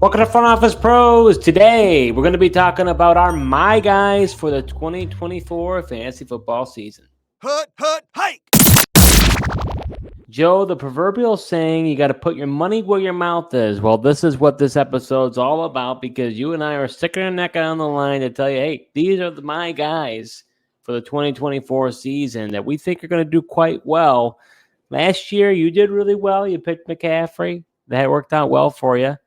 Welcome to Front Office Pros. Today, we're going to be talking about our My Guys for the 2024 fantasy football season. Hike! Joe, the proverbial saying, you got to put your money where your mouth is. Well, this is what this episode's all about because you and I are sticking our neck on the line to tell you, hey, these are My Guys for the 2024 season that we think are going to do quite well. Last year, you did really well. You picked McCaffrey. That worked out well for you.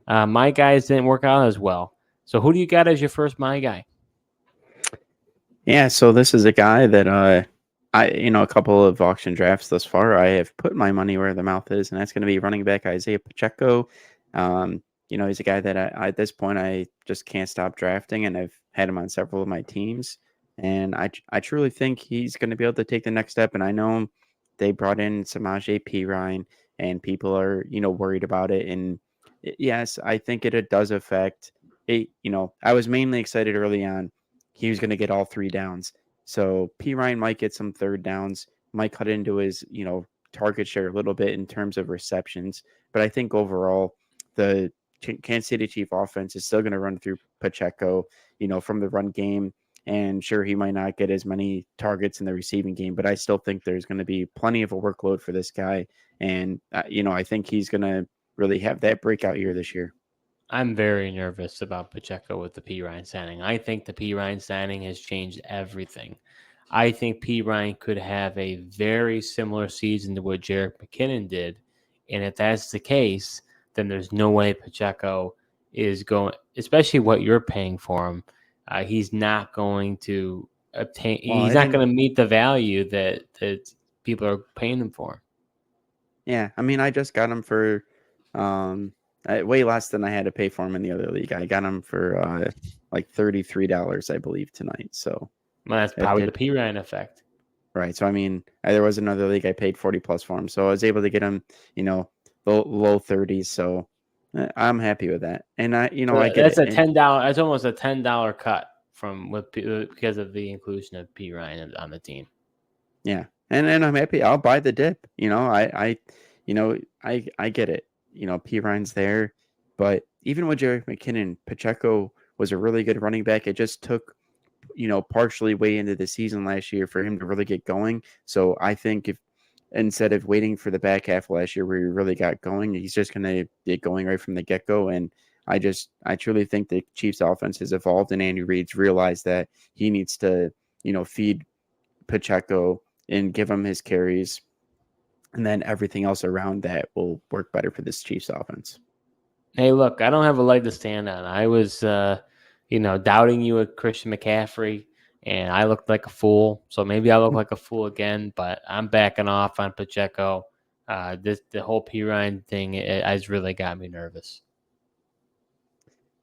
My guys didn't work out as well. So who do you got as your first My Guy? Yeah, so this is a guy that a couple of auction drafts thus far, I have put my money where the mouth is, and that's going to be running back Isaiah Pacheco. He's a guy that at this point I just can't stop drafting, and I've had him on several of my teams, and I truly think he's going to be able to take the next step. And I know they brought in Samaje Perine, and people are worried about it. And yes, I think it does affect it. I was mainly excited early on. He was going to get all three downs. So Perine might get some third downs, might cut into his, target share a little bit in terms of receptions. But I think overall, the Kansas City Chief offense is still going to run through Pacheco, from the run game. And sure, he might not get as many targets in the receiving game, but I still think there's going to be plenty of a workload for this guy. And, I think he's going to really have that breakout year this year. I'm very nervous about Pacheco with the Perine signing. I think the Perine signing has changed everything. I think Perine could have a very similar season to what Jerick McKinnon did. And if that's the case, then there's no way Pacheco is going, especially what you're paying for him. He's not going to obtain, he's not going to meet the value that people are paying him for. Yeah, I mean, I just got him for way less than I had to pay for him in the other league. I got him for like $33, I believe, tonight. So well, that's probably the Perine effect. Right. So, I mean, there was another league I paid 40 plus for him. So I was able to get him, low 30s. So I'm happy with that. And I get that's it. a $10. That's almost a $10 cut from because of the inclusion of Perine on the team. Yeah. And I'm happy. I'll buy the dip. I get it. Perine's there, but even with Jerick McKinnon, Pacheco was a really good running back. It just took, partially way into the season last year for him to really get going. So I think if instead of waiting for the back half last year where he really got going, he's just going to get going right from the get-go. And I truly think the Chiefs offense has evolved, and Andy Reid's realized that he needs to, feed Pacheco and give him his carries, and then everything else around that will work better for this Chiefs offense. Hey, look, I don't have a leg to stand on. I was, doubting you with Christian McCaffrey, and I looked like a fool. So maybe I look like a fool again, but I'm backing off on Pacheco. The whole Perine thing has really got me nervous.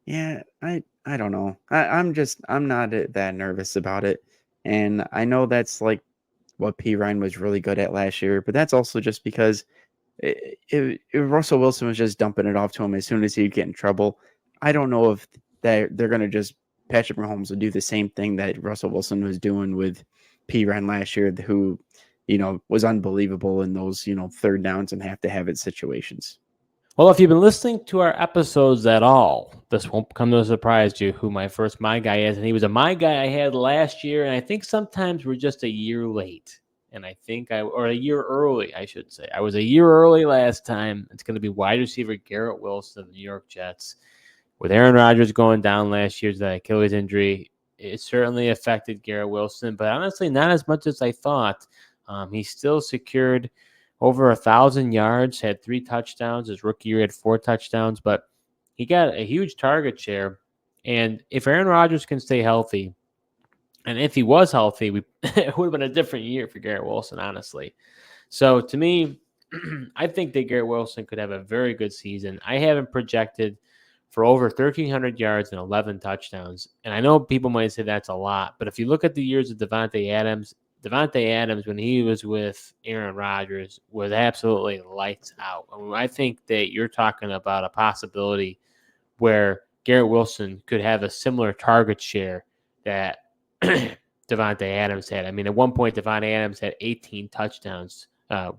Yeah, I don't know. I'm not that nervous about it. And I know that's like what Perine was really good at last year, but that's also just because Russell Wilson was just dumping it off to him as soon as he'd get in trouble. I don't know if they're going to just Patrick Mahomes will do the same thing that Russell Wilson was doing with Perine last year, who, was unbelievable in those, third downs and have to have it situations. Well, if you've been listening to our episodes at all, this won't come to a surprise to you who my first My Guy is. And he was a My Guy I had last year. And I think sometimes we're just a year late. And I think or a year early, I should say. I was a year early last time. It's going to be wide receiver Garrett Wilson of the New York Jets. With Aaron Rodgers going down last year's Achilles injury, it certainly affected Garrett Wilson. But honestly, not as much as I thought. He still secured over 1,000 yards, had 3 touchdowns. His rookie year had 4 touchdowns, but he got a huge target share. And if Aaron Rodgers can stay healthy, and if he was healthy, it would have been a different year for Garrett Wilson, honestly. So to me, I think that Garrett Wilson could have a very good season. I have him projected for over 1,300 yards and 11 touchdowns. And I know people might say that's a lot, but if you look at the years of Davante Adams, when he was with Aaron Rodgers, was absolutely lights out. I think that you're talking about a possibility where Garrett Wilson could have a similar target share that Davante Adams had. I mean, at one point, Davante Adams had 18 touchdowns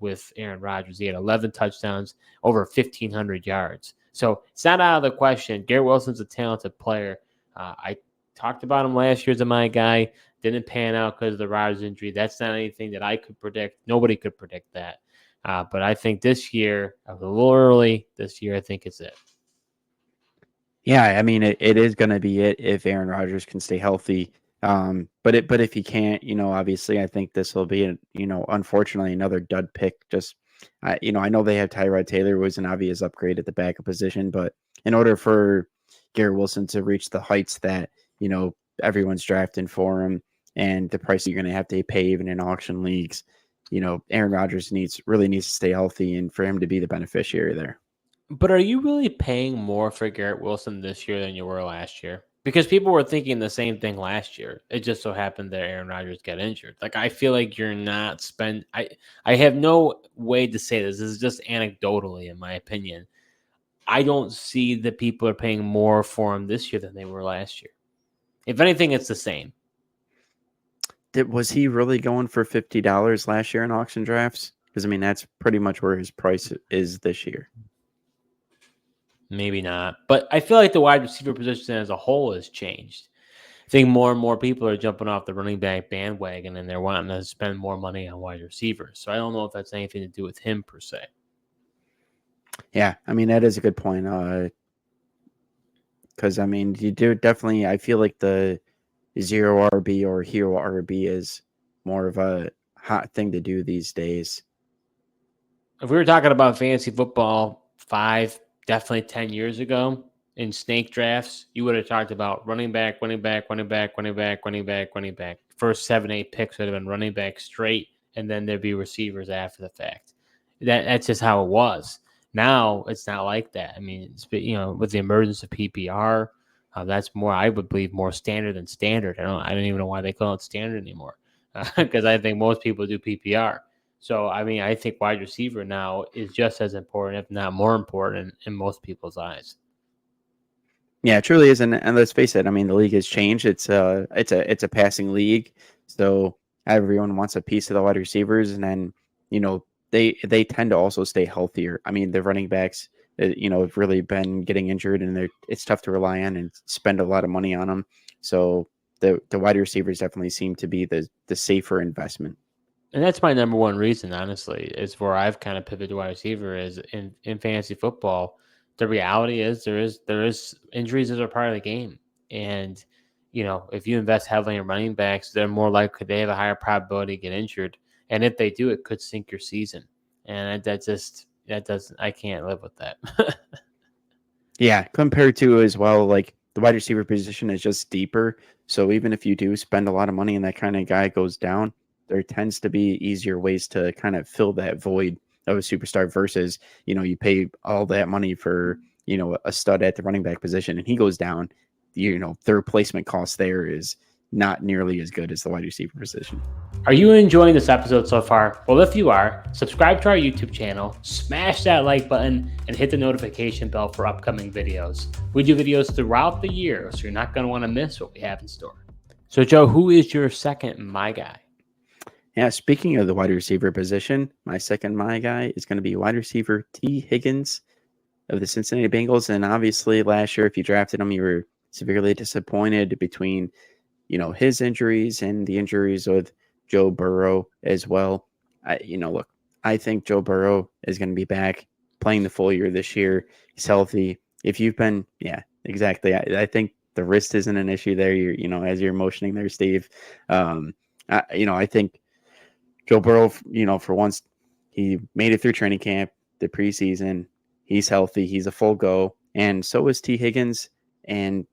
with Aaron Rodgers. He had 11 touchdowns, over 1,500 yards. So it's not out of the question. Garrett Wilson's a talented player. I talked about him last year as my guy. Didn't pan out because of the Rodgers injury. That's not anything that I could predict. Nobody could predict that. But I think this year, I was a little early. This year, I think it's it. Yeah, I mean it is going to be it if Aaron Rodgers can stay healthy. But if he can't, obviously I think this will be, unfortunately another dud pick. Just, I know they have Tyrod Taylor, was an obvious upgrade at the backup position, but in order for Garrett Wilson to reach the heights that everyone's drafting for him and the price you're going to have to pay even in auction leagues, Aaron Rodgers really needs to stay healthy and for him to be the beneficiary there. But are you really paying more for Garrett Wilson this year than you were last year? Because people were thinking the same thing last year. It just so happened that Aaron Rodgers got injured. Like, I feel like you're not spend. I have no way to say this. This is just anecdotally, in my opinion. I don't see that people are paying more for him this year than they were last year. If anything, it's the same. Was he really going for $50 last year in auction drafts? Because I mean, that's pretty much where his price is this year. Maybe not. But I feel like the wide receiver position as a whole has changed. I think more and more people are jumping off the running back bandwagon and they're wanting to spend more money on wide receivers. So I don't know if that's anything to do with him per se. Yeah, I mean, that is a good point. Because, I mean, you do definitely, I feel like the zero RB or hero RB is more of a hot thing to do these days. If we were talking about fantasy football definitely 10 years ago in snake drafts, you would have talked about running back. First 7-8 picks would have been running back straight, and then there'd be receivers after the fact. That's just how it was. Now it's not like that. I mean, with the emergence of PPR, that's more, I would believe, more standard than standard. I don't even know why they call it standard anymore, because I think most people do PPR. So, I mean, I think wide receiver now is just as important, if not more important, in most people's eyes. Yeah, it truly is, and let's face it. I mean, the league has changed. It's a passing league, so everyone wants a piece of the wide receivers, and then they tend to also stay healthier. I mean, the running backs, have really been getting injured, and it's tough to rely on and spend a lot of money on them. So the wide receivers definitely seem to be the safer investment. And that's my number one reason, honestly, is where I've kind of pivoted to wide receiver is in fantasy football. The reality is there is injuries that are part of the game. And, if you invest heavily in running backs, they're more likely, they have a higher probability to get injured. And if they do, it could sink your season. And I can't live with that. Yeah, compared to as well, like the wide receiver position is just deeper. So even if you do spend a lot of money and that kind of guy goes down, there tends to be easier ways to kind of fill that void of a superstar versus, you pay all that money for, a stud at the running back position and he goes down, the replacement cost there is not nearly as good as the wide receiver position. Are you enjoying this episode so far? Well, if you are, subscribe to our YouTube channel, smash that like button, and hit the notification bell for upcoming videos. We do videos throughout the year, so you're not going to want to miss what we have in store. So, Joe, who is your second my guy? Yeah, speaking of the wide receiver position, my second my guy is going to be wide receiver T. Higgins of the Cincinnati Bengals. And obviously last year, if you drafted him, you were severely disappointed between, his injuries and the injuries with Joe Burrow as well. Look, I think Joe Burrow is going to be back playing the full year this year. He's healthy. If you've been, yeah, exactly. I think the wrist isn't an issue there. As you're motioning there, Steve. I think Joe Burrow, for once, he made it through training camp, the preseason. He's healthy. He's a full go. And so is T. Higgins. And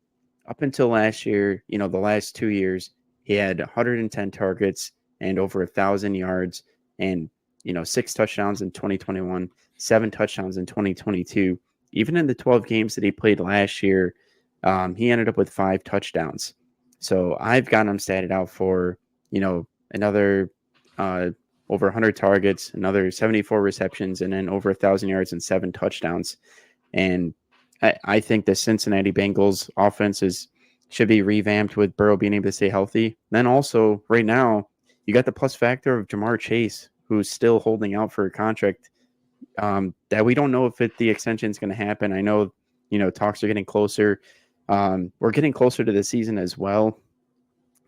up until last year, the last 2 years, he had 110 targets and over 1,000 yards and, 6 touchdowns in 2021, 7 touchdowns in 2022. Even in the 12 games that he played last year, he ended up with 5 touchdowns. So I've got him statted out for, another over 100 targets, another 74 receptions, and then over 1,000 yards and 7 touchdowns. And I think the Cincinnati Bengals offense should be revamped with Burrow being able to stay healthy. Then also, right now, you got the plus factor of Jamar Chase, who's still holding out for a contract, that we don't know if the extension is going to happen. I know, talks are getting closer. We're getting closer to the season as well.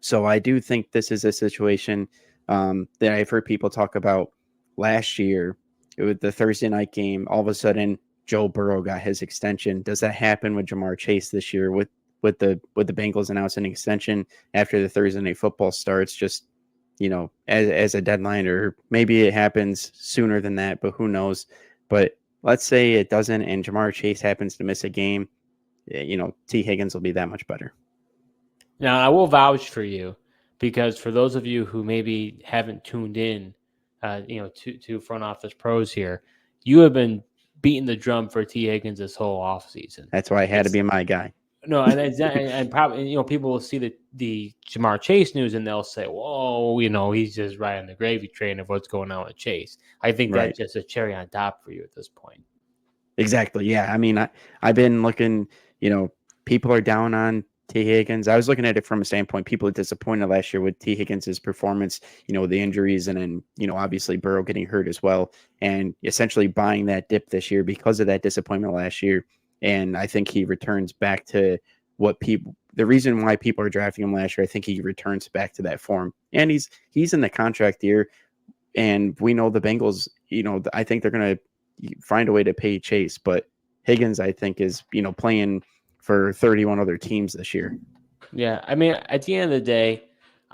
So I do think this is a situation that I've heard people talk about last year with the Thursday night game. All of a sudden, Joe Burrow got his extension. Does that happen with Jamar Chase this year with the Bengals announcing an extension after the Thursday night football starts? Just as a deadline, or maybe it happens sooner than that, but who knows? But let's say it doesn't, and Jamar Chase happens to miss a game. T. Higgins will be that much better. Now, I will vouch for you because for those of you who maybe haven't tuned in, to front office pros here, you have been beating the drum for T. Higgins this whole offseason. That's why I had to be my guy. No, and probably people will see the Jamar Chase news and they'll say, "Whoa, he's just riding the gravy train of what's going on with Chase." I think that's just a cherry on top for you at this point. Exactly. Yeah. I mean, I've been looking. People are down on T. Higgins. I was looking at it from a standpoint. People are disappointed last year with T. Higgins' performance. The injuries, and then obviously Burrow getting hurt as well, and essentially buying that dip this year because of that disappointment last year. And I think he returns back to the reason why people are drafting him last year. I think he returns back to that form, and he's in the contract year, and we know the Bengals. I think they're going to find a way to pay Chase, but Higgins, I think, is playing for 31 other teams this year. Yeah, I mean, at the end of the day,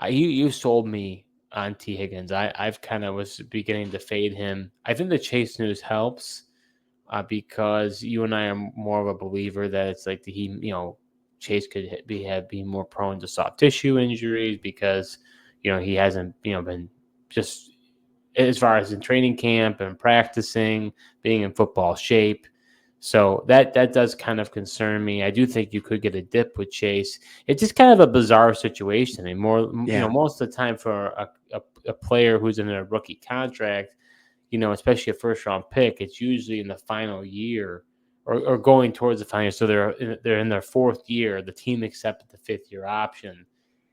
you sold me on T. Higgins. I've kind of was beginning to fade him. I think the Chase news helps. Because you and I are more of a believer that it's like Chase could be more prone to soft tissue injuries because he hasn't been just as far as in training camp and practicing, being in football shape. So that does kind of concern me. I do think you could get a dip with Chase. It's just kind of a bizarre situation. I mean, most of the time for a player who's in a rookie contract, especially a first-round pick, it's usually in the final year or going towards the final year. So they're in their fourth year. The team accepted the fifth-year option,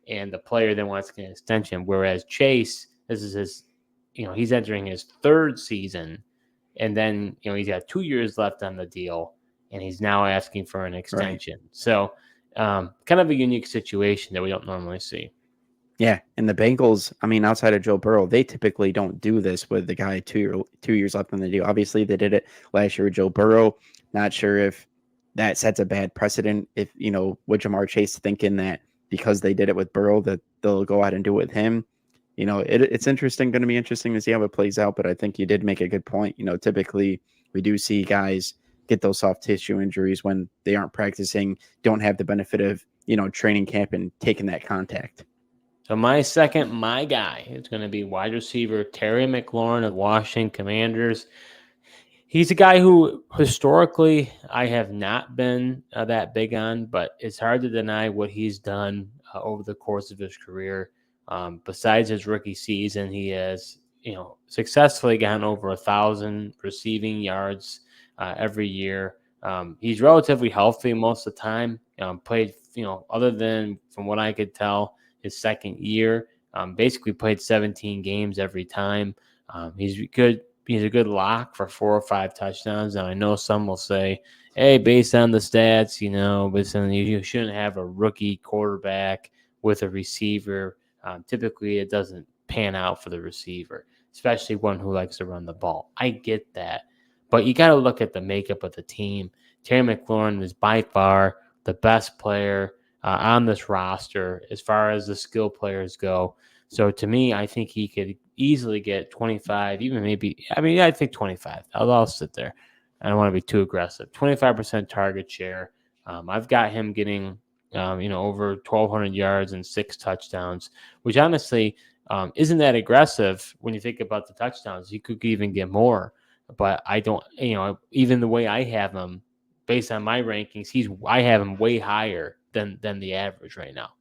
and the player then wants to get an extension. Whereas Chase, this is his, he's entering his third season, and then he's got 2 years left on the deal, and he's now asking for an extension. Right. So kind of a unique situation that we don't normally see. Yeah, and the Bengals, I mean, outside of Joe Burrow, they typically don't do this with the guy 2 years left on the deal. Obviously, they did it last year with Joe Burrow. Not sure if that sets a bad precedent. If with Jamar Chase thinking that because they did it with Burrow that they'll go out and do it with him. It's interesting. Going to be interesting to see how it plays out. But I think you did make a good point. Typically we do see guys get those soft tissue injuries when they aren't practicing, don't have the benefit of training camp and taking that contact. So my guy is going to be wide receiver Terry McLaurin of Washington Commanders. He's a guy who historically I have not been that big on, but it's hard to deny what he's done over the course of his career. Besides his rookie season, he has successfully gotten over 1,000 receiving yards every year. He's relatively healthy most of the time. Played other than from what I could tell, his second year, basically played 17 games every time. He's good. He's a good lock for 4 or 5 touchdowns. Now, I know some will say, hey, based on the stats, but you shouldn't have a rookie quarterback with a receiver. Typically, it doesn't pan out for the receiver, especially one who likes to run the ball. I get that. But you got to look at the makeup of the team. Terry McLaurin is by far the best player on this roster as far as the skill players go. So to me, I think he could easily get 25, even maybe, I think 25. I'll sit there. I don't want to be too aggressive. 25% target share. I've got him getting, over 1,200 yards and 6 touchdowns, which honestly isn't that aggressive when you think about the touchdowns. He could even get more, but I don't, even the way I have him, based on my rankings, I have him way higher than the average right now.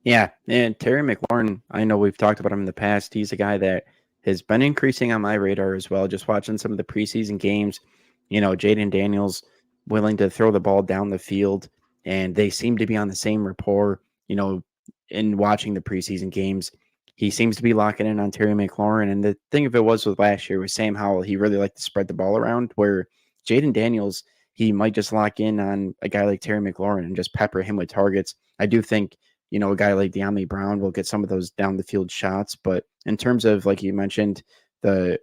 Yeah, and Terry McLaurin, I know we've talked about him in the past. He's a guy that has been increasing on my radar as well. Just watching some of the preseason games, Jaden Daniels willing to throw the ball down the field, and they seem to be on the same rapport. In watching the preseason games, he seems to be locking in on Terry McLaurin. And the thing of it was with last year was Sam Howell, he really liked to spread the ball around, where Jaden Daniels, he might just lock in on a guy like Terry McLaurin and just pepper him with targets. I do think, a guy like De'Ami Brown will get some of those down the field shots. But in terms of, like you mentioned, the,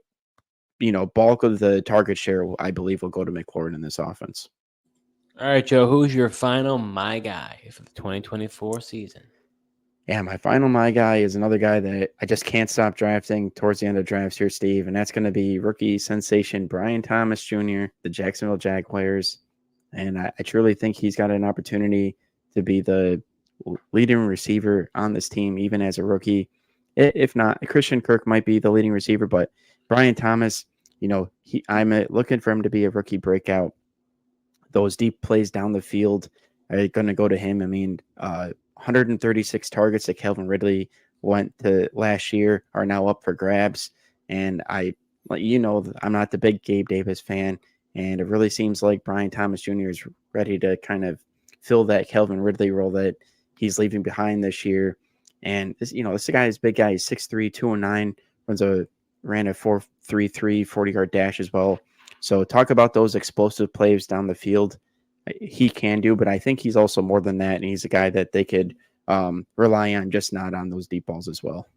bulk of the target share, I believe, will go to McLaurin in this offense. All right, Joe, who's your final my guy for the 2024 season? Yeah, my final my guy is another guy that I just can't stop drafting towards the end of drafts here, Steve, and that's going to be rookie sensation Brian Thomas Jr., the Jacksonville Jaguars. And I truly think he's got an opportunity to be the leading receiver on this team, even as a rookie. If not, Christian Kirk might be the leading receiver, but Brian Thomas, I'm looking for him to be a rookie breakout. Those deep plays down the field are going to go to him. I mean, 136 targets that Calvin Ridley went to last year are now up for grabs. And I'm not the big Gabe Davis fan. And it really seems like Brian Thomas Jr. is ready to kind of fill that Calvin Ridley role that he's leaving behind this year. And this guy is big guy. He's 6'3", 209, ran a 4.33 40-yard dash as well. So talk about those explosive plays down the field. He can do, but I think he's also more than that. And he's a guy that they could rely on, just not on those deep balls as well.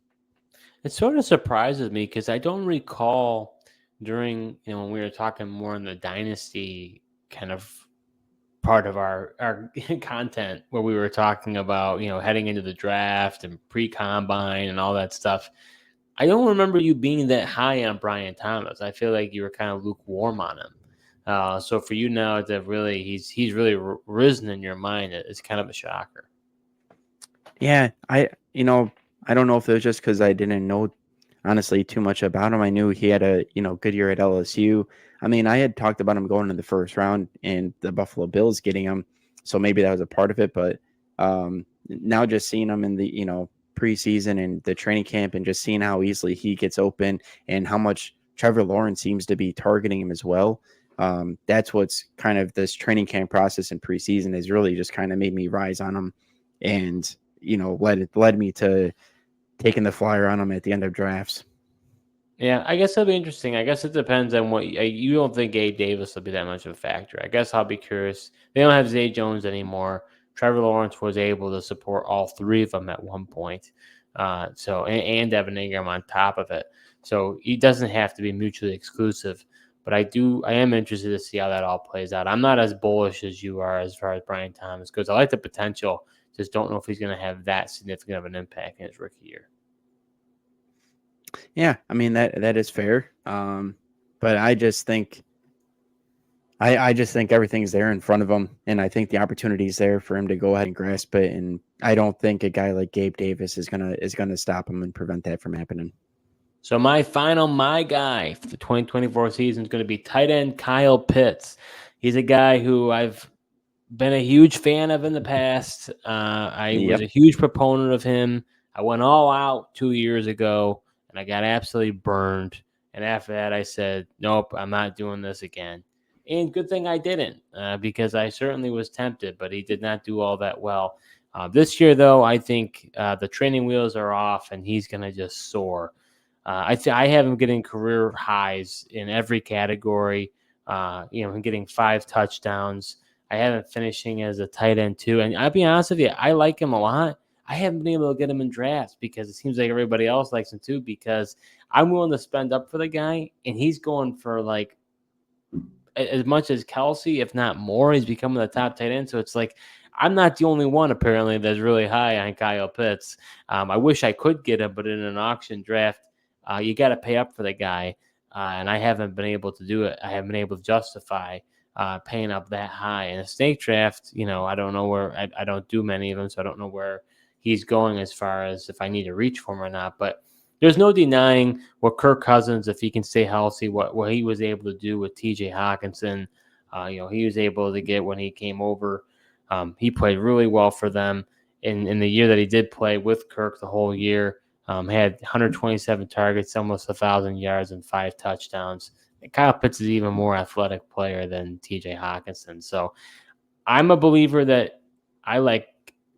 It sort of surprises me because I don't recall during, when we were talking more in the dynasty kind of part of our content where we were talking about, heading into the draft and pre-combine and all that stuff. I don't remember you being that high on Brian Thomas. I feel like you were kind of lukewarm on him. So for you now to really, he's really risen in your mind. It's kind of a shocker. Yeah, I don't know if it was just because I didn't know, honestly, too much about him. I knew he had a, good year at LSU. I mean, I had talked about him going in the first round and the Buffalo Bills getting him. So maybe that was a part of it. But now just seeing him in the, preseason and the training camp and just seeing how easily he gets open and how much Trevor Lawrence seems to be targeting him as well. That's what's kind of this training camp process in preseason has really just kind of made me rise on him and, led me to taking the flyer on him at the end of drafts. Yeah, I guess it'll be interesting. I guess it depends on what you don't think Gabe Davis will be that much of a factor. I guess I'll be curious. They don't have Zay Jones anymore. Trevor Lawrence was able to support all three of them at one point. And Evan Ingram on top of it. So he doesn't have to be mutually exclusive. But I am interested to see how that all plays out. I'm not as bullish as you are as far as Brian Thomas goes. I like the potential. Just don't know if he's going to have that significant of an impact in his rookie year. Yeah, I mean that is fair. But I just think I just think everything's there in front of him, and I think the opportunity is there for him to go ahead and grasp it. And I don't think a guy like Gabe Davis is gonna stop him and prevent that from happening. So my guy for the 2024 season is going to be tight end Kyle Pitts. He's a guy who I've been a huge fan of in the past. I was a huge proponent of him. I went all out 2 years ago, and I got absolutely burned. And after that, I said, nope, I'm not doing this again. And good thing I didn't, because I certainly was tempted, but he did not do all that well. This year, though, I think the training wheels are off, and he's going to just soar. I have him getting career highs in every category. Him getting 5 touchdowns. I have him finishing as a tight end too. And I'll be honest with you, I like him a lot. I haven't been able to get him in drafts because it seems like everybody else likes him too, because I'm willing to spend up for the guy, and he's going for like as much as Kelsey, if not more. He's becoming the top tight end. So it's like I'm not the only one apparently that's really high on Kyle Pitts. I wish I could get him, but in an auction draft, you got to pay up for the guy. And I haven't been able to do it. I haven't been able to justify paying up that high. In a snake draft, I don't know where, I don't do many of them, so I don't know where he's going as far as if I need to reach for him or not. But there's no denying what Kirk Cousins, if he can stay healthy, what he was able to do with TJ Hawkinson. He was able to get when he came over. He played really well for them in the year that he did play with Kirk the whole year. Had 127 targets, almost 1,000 yards, and 5 touchdowns. And Kyle Pitts is an even more athletic player than TJ Hawkinson. So I'm a believer that I like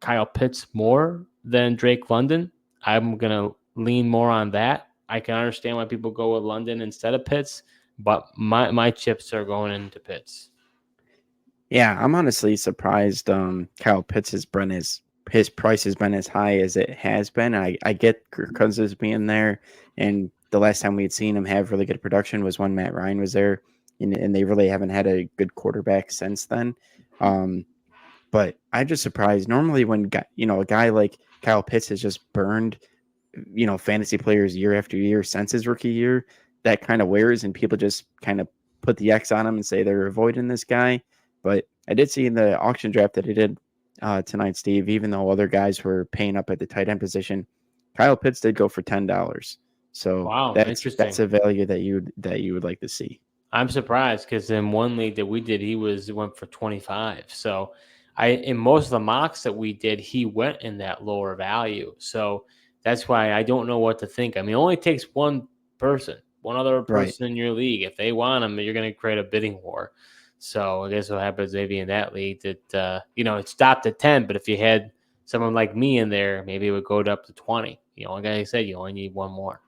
Kyle Pitts more than Drake London. I'm going to lean more on that. I can understand why people go with London instead of Pitts, but my chips are going into Pitts. Yeah, I'm honestly surprised. Kyle Pitts has been his price has been as high as it has been. I get Kirk Cousins being there, and the last time we'd seen him have really good production was when Matt Ryan was there, and they really haven't had a good quarterback since then. But I'm just surprised. Normally, when a guy like Kyle Pitts has just burned, fantasy players year after year since his rookie year, that kind of wears, and people just kind of put the X on him and say they're avoiding this guy. But I did see in the auction draft that he did tonight, Steve, even though other guys were paying up at the tight end position, Kyle Pitts did go for $10. So Wow, that's interesting. a value that you would like to see. I'm surprised because in one league that we did, he went for 25. So in most of the mocks that we did, he went in that lower value. So that's why I don't know what to think. I mean, it only takes one other Right. person in your league. If they want him, you're going to create a bidding war. So I guess what happens maybe in that league that, it stopped at 10, but if you had someone like me in there, maybe it would go up to 20. Like I said, you only need one more.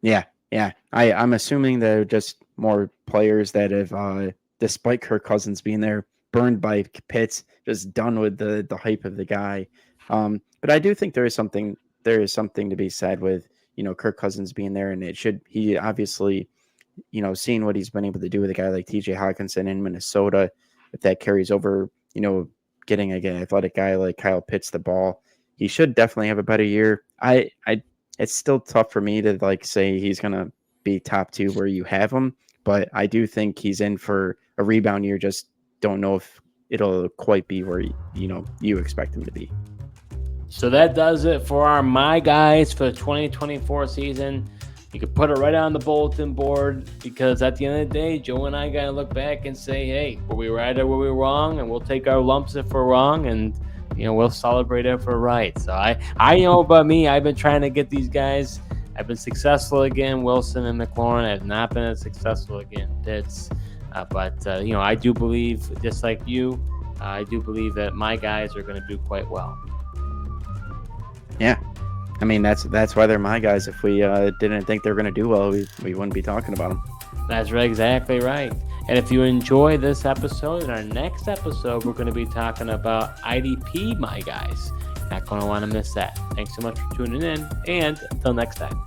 Yeah. I'm assuming they're just more players that have, despite Kirk Cousins being there, burned by Pitts, just done with the hype of the guy. But I do think there is something to be said with Kirk Cousins being there, and he obviously seeing what he's been able to do with a guy like TJ Hawkinson in Minnesota, if that carries over, getting an athletic guy like Kyle Pitts the ball, he should definitely have a better year. It's still tough for me to say he's gonna be top 2 where you have him, but I do think he's in for a rebound year. Just don't know if it'll quite be where you expect him to be. So that does it for our My Guys for the 2024 season. You can put it right on the bulletin board because at the end of the day, Joe and I got to look back and say, hey, were we right or were we wrong? And we'll take our lumps if we're wrong, and we'll celebrate if we're right. So I know about me, I've been trying to get these guys. I've been successful again. Wilson and McLaurin have not been as successful again. Pitts. But I do believe, just like you, I do believe that my guys are going to do quite well. Yeah. I mean, that's why they're my guys. If we didn't think they were going to do well, we wouldn't be talking about them. That's right, exactly right. And if you enjoy this episode, in our next episode, we're going to be talking about IDP, my guys. Not going to want to miss that. Thanks so much for tuning in, and until next time.